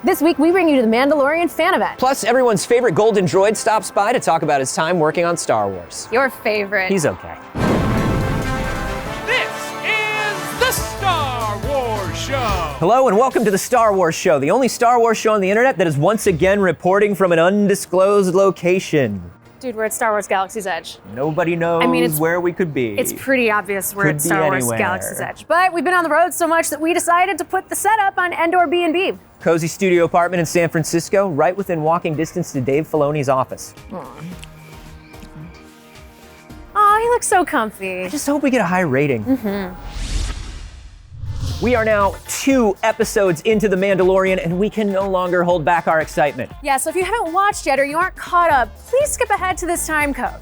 This week, we bring you to the Mandalorian fan event. Plus, everyone's favorite golden droid stops by to talk about his time working on Star Wars. Your favorite. He's okay. This is the Star Wars Show. Hello and welcome to the Star Wars Show, the only Star Wars show on the internet that is once again reporting from an undisclosed location. Dude, we're at Star Wars Galaxy's Edge. Nobody knows where we could be. It's pretty obvious we're at Star Wars anywhere. Galaxy's Edge. But we've been on the road so much that we decided to put the setup on Endor B&B. Cozy studio apartment in San Francisco, right within walking distance to Dave Filoni's office. Oh, he looks so comfy. I just hope we get a high rating. We are now 2 episodes into The Mandalorian, and we can no longer hold back our excitement. Yeah, so if you haven't watched yet or you aren't caught up, please skip ahead to this time code.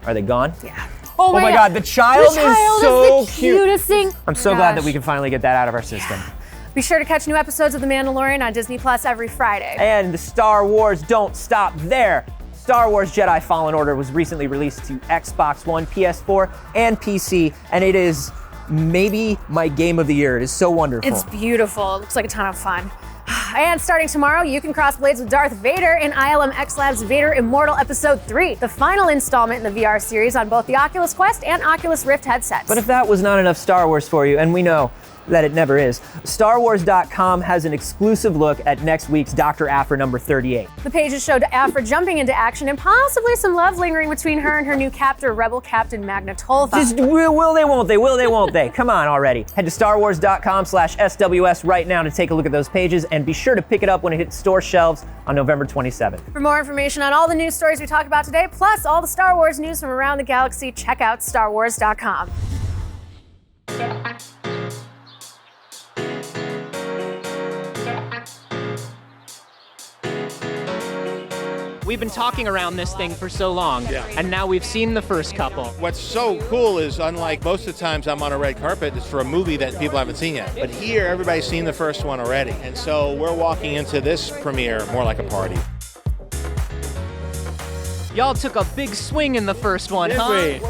Are they gone? Yeah. Oh my God, the child is so is the cute. Cutest thing. I'm so glad that we can finally get that out of our system. Yeah. Be sure to catch new episodes of The Mandalorian on Disney Plus every Friday. And the Star Wars don't stop there. Star Wars Jedi Fallen Order was recently released to Xbox One, PS4, and PC, and it is maybe my game of the year. It is so wonderful. It's beautiful. It looks like a ton of fun. And starting tomorrow, you can cross blades with Darth Vader in ILMxLab's Vader Immortal Episode 3, the final installment in the VR series on both the Oculus Quest and Oculus Rift headsets. But if that was not enough Star Wars for you, and we know that it never is, StarWars.com has an exclusive look at next week's Dr. Aphra number 38. The pages showed Aphra jumping into action and possibly some love lingering between her and her new captor, Rebel Captain Magna Tolfa. Just will they, won't they, will they, won't they? Come on already. Head to StarWars.com/SWS right now to take a look at those pages, and be sure to pick it up when it hits store shelves on November 27th. For more information on all the news stories we talk about today, plus all the Star Wars news from around the galaxy, check out StarWars.com. We've been talking around this thing for so long, and now we've seen the first couple. What's so cool is, unlike most of the times I'm on a red carpet, it's for a movie that people haven't seen yet. But here, everybody's seen the first one already. And so we're walking into this premiere more like a party. Y'all took a big swing in the first one, Did huh? we?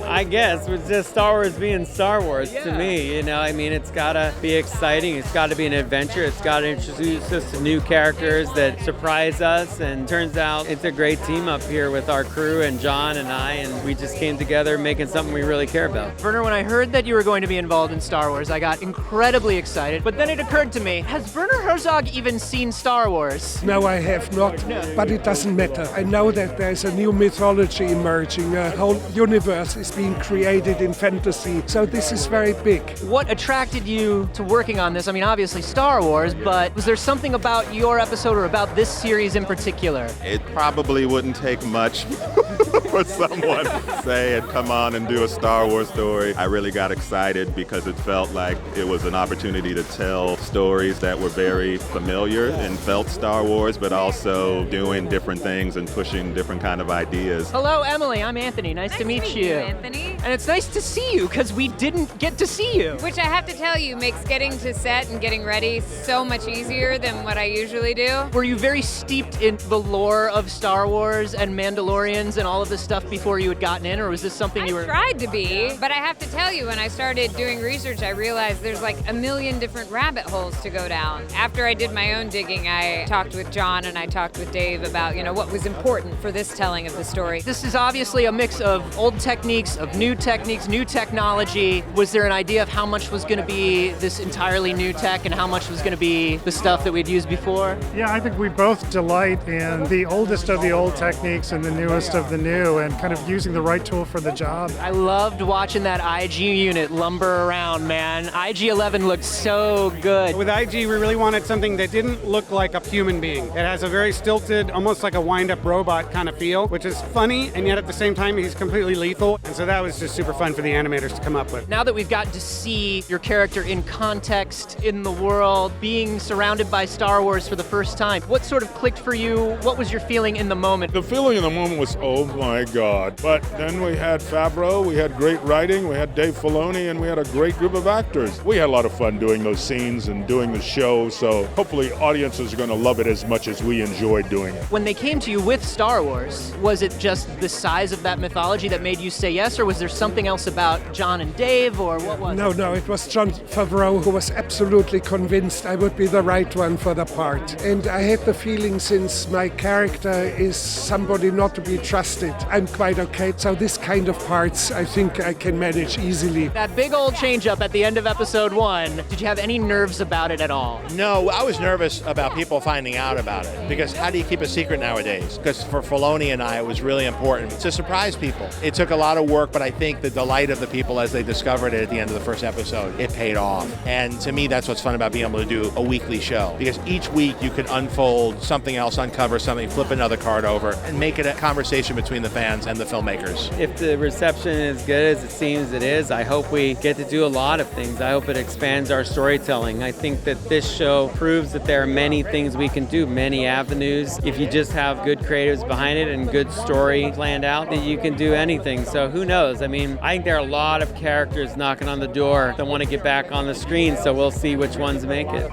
I guess it's just Star Wars being Star Wars to me. You know, I mean, it's gotta be exciting. It's gotta be an adventure. It's gotta introduce us to new characters that surprise us. And turns out it's a great team up here with our crew and John and I. And we just came together making something we really care about. Werner, when I heard that you were going to be involved in Star Wars, I got incredibly excited. But then it occurred to me, has Werner Herzog even seen Star Wars? No, I have not, but it doesn't matter. I know that there's a new mythology emerging, a whole universe is being created in fantasy, so this is very big. What attracted you to working on this? I mean, obviously Star Wars, but was there something about your episode or about this series in particular? It probably wouldn't take much for someone to say and come on and do a Star Wars story. I really got excited because it felt like it was an opportunity to tell stories that were very familiar and felt Star Wars, but also doing different things and pushing different kind of ideas. Hello, Emily. I'm Anthony. Nice to meet you. Anthony. And it's nice to see you because we didn't get to see you. Which I have to tell you makes getting to set and getting ready so much easier than what I usually do. Were you very steeped in the lore of Star Wars and Mandalorians and all of this stuff before you had gotten in, or was this something you were... I tried to be, but I have to tell you, when I started doing research, I realized there's like a million different rabbit holes to go down. After I did my own digging, I talked with John and I talked with Dave about, what was important for this telling of the story. This is obviously a mix of old techniques, new technology. Was there an idea of how much was going to be this entirely new tech and how much was going to be the stuff that we'd used before? Yeah, I think we both delight in the oldest of the old techniques and the newest of the new, and kind of using the right tool for the job. I loved watching that IG unit lumber around, man. IG-11 looked so good. With IG, we really wanted something that didn't look like a human being. It has a very stilted, almost like a wind-up robot kind of feel, which is funny, and yet at the same time, he's completely lethal. And so that was just super fun for the animators to come up with. Now that we've gotten to see your character in context, in the world, being surrounded by Star Wars for the first time, what sort of clicked for you? What was your feeling in the moment? The feeling in the moment was, oh my God. But then we had Favreau, we had great writing, we had Dave Filoni, and we had a great group of actors. We had a lot of fun doing those scenes and doing the show, so hopefully audiences are going to love it as much as we enjoyed doing it. When they came to you with Star Wars, was it just the size of that mythology that made you say yes, or was there something else about John and Dave, or what was it? No, it was Jon Favreau who was absolutely convinced I would be the right one for the part. And I had the feeling, since my character is somebody not to be trusted, I'm quite okay. So this kind of parts I think I can manage easily. That big old change-up at the end of episode 1, did you have any nerves about it at all? No, I was nervous about people finding out about it, because how do you keep a secret nowadays? Because for Filoni and I, it was really important to surprise people. It took a lot of work, but I think the delight of the people as they discovered it at the end of the first episode, it paid off. And to me, that's what's fun about being able to do a weekly show, because each week you could unfold something else, uncover something, flip another card over, and make it a conversation between the fans and the filmmakers. If the reception is as good as it seems it is, I hope we get to do a lot of things. I hope it expands our storytelling. I think that this show proves that there are many things we can do, many avenues. If you just have good creatives behind it and good story planned out, that you can do anything. So who knows? I mean, I think there are a lot of characters knocking on the door that want to get back on the screen, so we'll see which ones make it.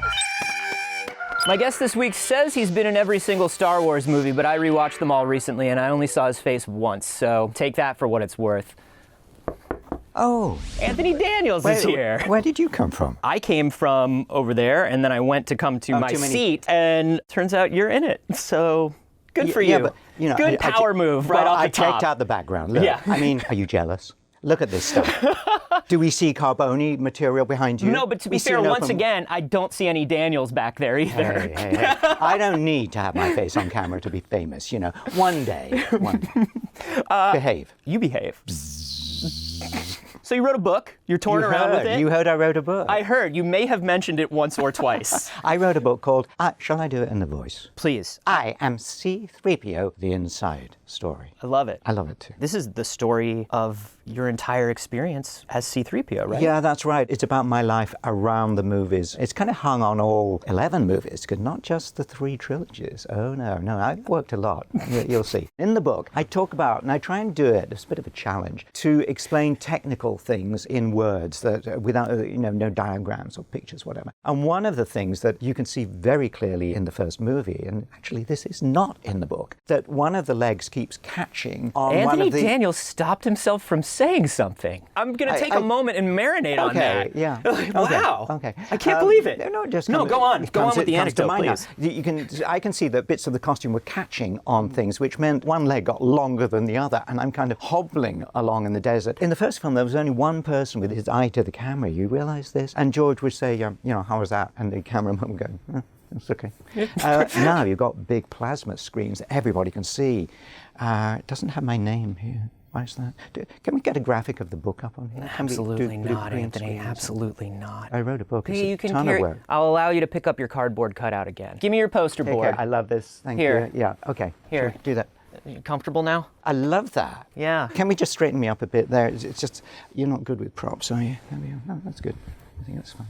My guest this week says he's been in every single Star Wars movie, but I rewatched them all recently and I only saw his face once, so take that for what it's worth. Oh. Anthony Daniels is here. Where did you come from? I came from over there, and then I went to come to my seat, and turns out you're in it. So good for you. Yeah, but, you know, good power move right off the top. I checked out the background. Look, yeah. I mean, are you jealous? Look at this stuff. Do we see Carboni material behind you? No, but to be fair, once again, I don't see any Daniels back there either. Hey. I don't need to have my face on camera to be famous, you know. One day. Behave. You behave. So you wrote a book. You're touring around with it. You heard I wrote a book. I heard. You may have mentioned it once or twice. I wrote a book called, shall I do it in the voice? Please. I am C-3PO, the inside story. I love it. I love it too. This is the story of your entire experience as C-3PO, right? Yeah, that's right. It's about my life around the movies. It's kind of hung on all 11 movies, not just the 3 trilogies. Oh, no, I've worked a lot. You'll see. In the book, I talk about, and I try and do it, it's a bit of a challenge, to explain technical things in words that without, no diagrams or pictures, whatever. And one of the things that you can see very clearly in the first movie, and actually this is not in the book, that one of the legs keeps catching on one of the... Anthony Daniels stopped himself from saying something. I'm going to take a moment and marinate on that. Yeah. Wow. Okay. I can't believe it. Go on with the anecdote, please. I can see that bits of the costume were catching on things, which meant one leg got longer than the other, and I'm kind of hobbling along in the desert. In the first film, there was only one person with his eye to the camera. You realize this? And George would say, how was that? And the cameraman would go, it's okay. Now you've got big plasma screens that everybody can see. It doesn't have my name here. Why is that? Can we get a graphic of the book up on here? Absolutely not, Anthony. Absolutely not. I wrote a book. It's you a can ton of work. I'll allow you to pick up your cardboard cutout again. Give me your poster board. Okay, I love this. Thank you. Yeah, okay. Here. Sure, do that. You comfortable now? I love that. Yeah. Can we just straighten me up a bit there? It's just, you're not good with props, are you? No, that's good. I think that's fine.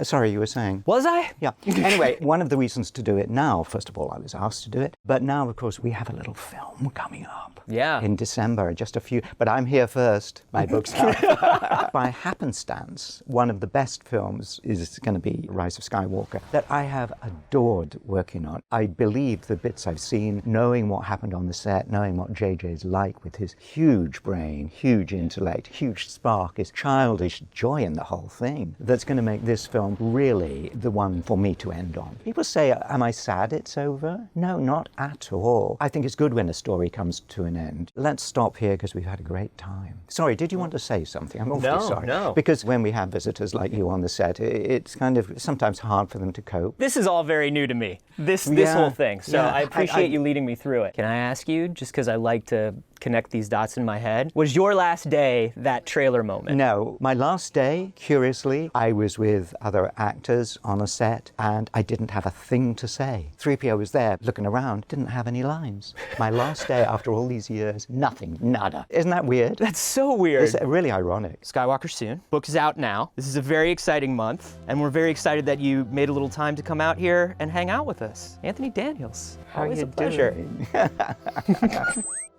Sorry, you were saying? Was I? Yeah. Anyway, one of the reasons to do it now, first of all, I was asked to do it, but now, of course, we have a little film coming up. Yeah. In December, just a few, but I'm here first. My book's out. By happenstance, one of the best films is going to be Rise of Skywalker that I have adored working on. I believe the bits I've seen, knowing what happened on the set, knowing what JJ's like with his huge brain, huge intellect, huge spark, his childish joy in the whole thing, that's going to make this film really the one for me to end on. People say, am I sad it's over? No, not at all. I think it's good when a story comes to an end. Let's stop here because we've had a great time. Sorry, did you want to say something? I'm awfully sorry. No. Because when we have visitors like you on the set, it's kind of sometimes hard for them to cope. This is all very new to me, this whole thing. So I appreciate you leading me through it. Can I ask you, just because I like to connect these dots in my head, was your last day that trailer moment? No, my last day, curiously, I was with other actors on a set and I didn't have a thing to say. 3PO was there looking around, didn't have any lines. My last day after all these years, nothing, nada. Isn't that weird? That's so weird. It's really ironic. Skywalker soon. Book is out now. This is a very exciting month, and we're very excited that you made a little time to come out here and hang out with us. Anthony Daniels, always a pleasure.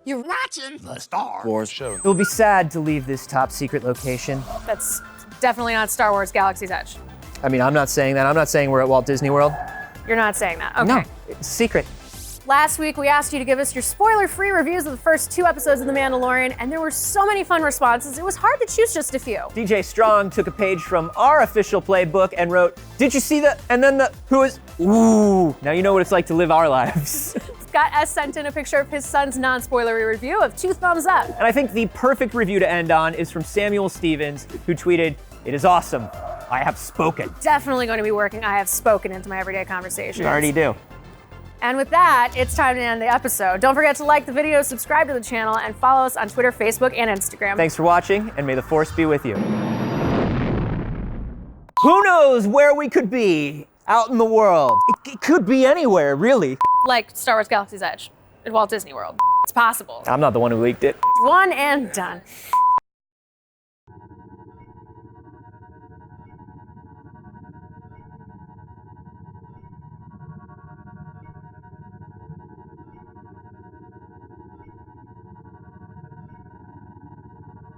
You're watching the Star Wars show. It will be sad to leave this top secret location. That's definitely not Star Wars Galaxy's Edge. I mean, I'm not saying that. I'm not saying we're at Walt Disney World. You're not saying that. Okay. No, it's secret. Last week, we asked you to give us your spoiler-free reviews of the first 2 episodes of The Mandalorian, and there were so many fun responses, it was hard to choose just a few. DJ Strong took a page from our official playbook and wrote, "Did you see the," and then the, who is, ooh. Now you know what it's like to live our lives. Scott S. sent in a picture of his son's non-spoilery review of 2 thumbs up. And I think the perfect review to end on is from Samuel Stevens, who tweeted, "It is awesome. I have spoken." Definitely going to be working I have spoken into my everyday conversations. You already do. And with that, it's time to end the episode. Don't forget to like the video, subscribe to the channel, and follow us on Twitter, Facebook, and Instagram. Thanks for watching, and may the Force be with you. Who knows where we could be out in the world? It could be anywhere, really. Like Star Wars Galaxy's Edge at Walt Disney World. It's possible. I'm not the one who leaked it. One and done.